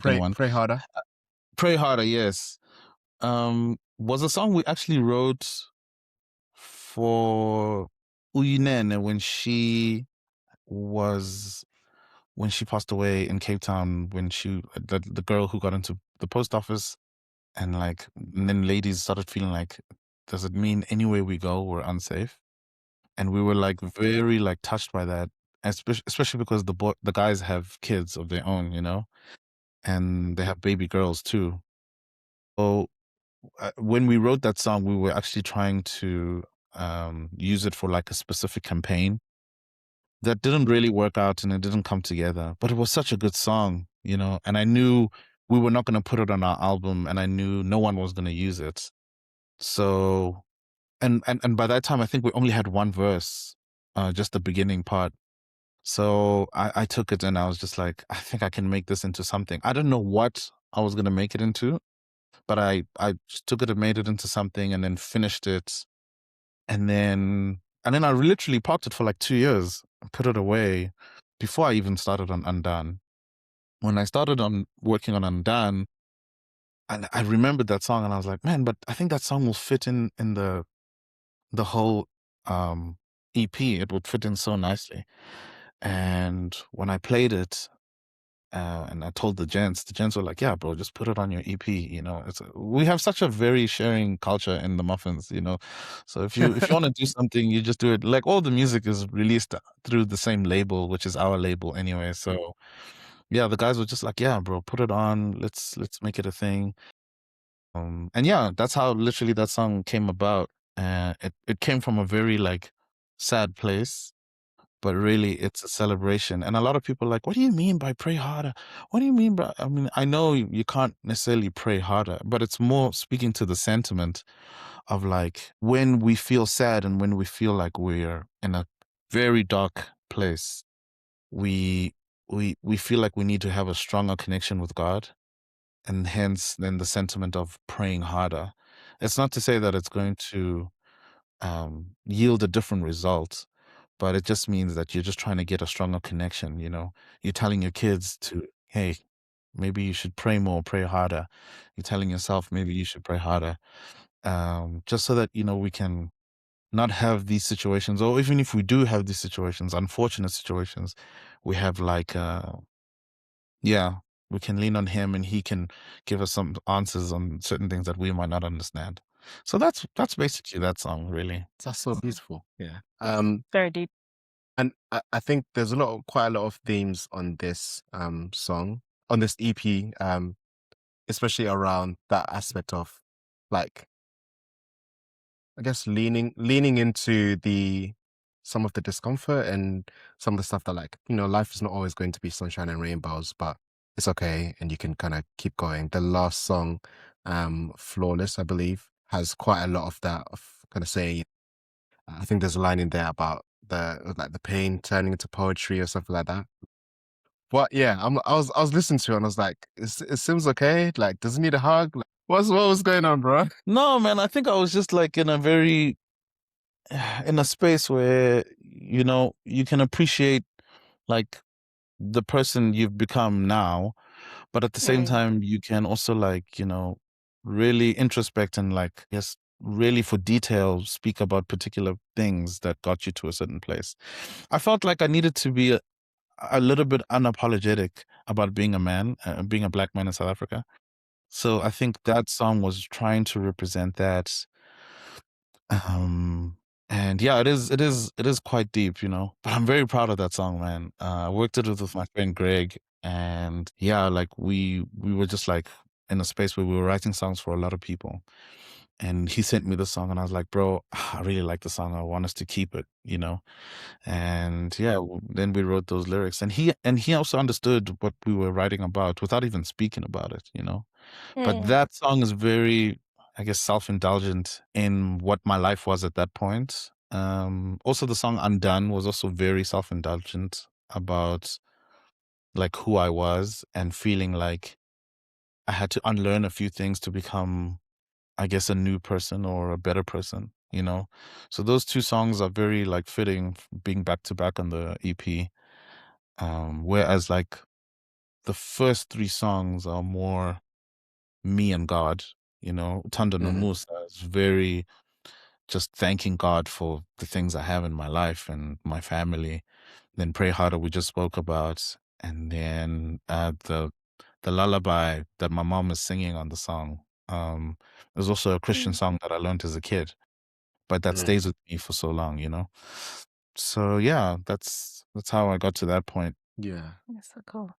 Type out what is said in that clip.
21. Pray harder. Pray Harder, yes. Was a song we actually wrote for Uyinene was when she passed away in Cape Town, when the girl who got into the post office, and then ladies started feeling like, does it mean anywhere we go we're unsafe? And we were like very like touched by that, especially because the guys have kids of their own, and they have baby girls too. So when we wrote that song, we were actually trying to use it for like a specific campaign that didn't really work out and it didn't come together. But it was such a good song, and I knew we were not going to put it on our album, and I knew no one was going to use it. So, and by that time, I think we only had one verse, just the beginning part. So I took it and I was just like, I think I can make this into something. I don't know what I was going to make it into, but I just took it and made it into something and then finished it. And then I literally parked it for like 2 years and put it away before I even started on Undone. When I started on working on Undone, and I remembered that song and I was like, man, but I think that song will fit in the whole EP. It would fit in so nicely. And when I played it, and I told the gents were like, "Yeah, bro, just put it on your EP." We have such a very sharing culture in the Muffins. So if you want to do something, you just do it. Like all the music is released through the same label, which is our label anyway. So yeah, the guys were just like, "Yeah, bro, put it on. Let's make it a thing." And yeah, that's how literally that song came about. It came from a very like sad place, but really it's a celebration. And a lot of people are like, what do you mean by pray harder? What do you mean by, I mean, I know you can't necessarily pray harder, but it's more speaking to the sentiment of like when we feel sad and when we feel like we're in a very dark place, we we feel like we need to have a stronger connection with God. And hence then the sentiment of praying harder. It's not to say that it's going to yield a different result, but it just means that you're just trying to get a stronger connection. You're telling your kids to, hey, maybe you should pray more, pray harder. You're telling yourself maybe you should pray harder, just so that we can not have these situations, or even if we do have these situations, unfortunate situations, we have like yeah, we can lean on him and he can give us some answers on certain things that we might not understand. So that's basically that song, really. That's so beautiful. Yeah. Very deep. And I think there's quite a lot of themes on this song, on this EP, especially around that aspect of like, I guess leaning into some of the discomfort and some of the stuff that, like, life is not always going to be sunshine and rainbows, but it's okay and you can kind of keep going. The last song, Flawless, I believe, has quite a lot of that, of kind of saying, I think there's a line in there about the pain turning into poetry or something like that. But yeah, I was listening to it and I was like, it seems okay. Like, does it need a hug? Like, what was going on, bro? No, man, I think I was just like in a space where, you can appreciate like the person you've become now, but at the same time, you can also like, really introspect and like, yes, really for detail speak about particular things that got you to a certain place. I felt like I needed to be a little bit unapologetic about being a man, being a black man in South Africa. So I think that song was trying to represent that. Um, and yeah, it is quite deep, but I'm very proud of that song, man. I worked it with my friend Greg, and yeah, like we were just like in a space where we were writing songs for a lot of people. And he sent me the song, and I was like, bro, I really like the song. I want us to keep it. And yeah, then we wrote those lyrics, and he also understood what we were writing about without even speaking about it. But that song is very, I guess, self-indulgent in what my life was at that point. Also, the song Undone was also very self-indulgent about like who I was and feeling like I had to unlearn a few things to become, I guess, a new person or a better person. So those two songs are very like fitting being back to back on the EP. Whereas like the first 3 songs are more me and God, you know. Tanda no Mm, Musa is very just thanking God for the things I have in my life and my family. Then Pray Harder we just spoke about, and then the lullaby that my mom is singing on the song. There's also a Christian Mm. song that I learned as a kid, but that mm. stays with me for so long, you know. So yeah, that's how I got to that point. Yeah. That's so cool.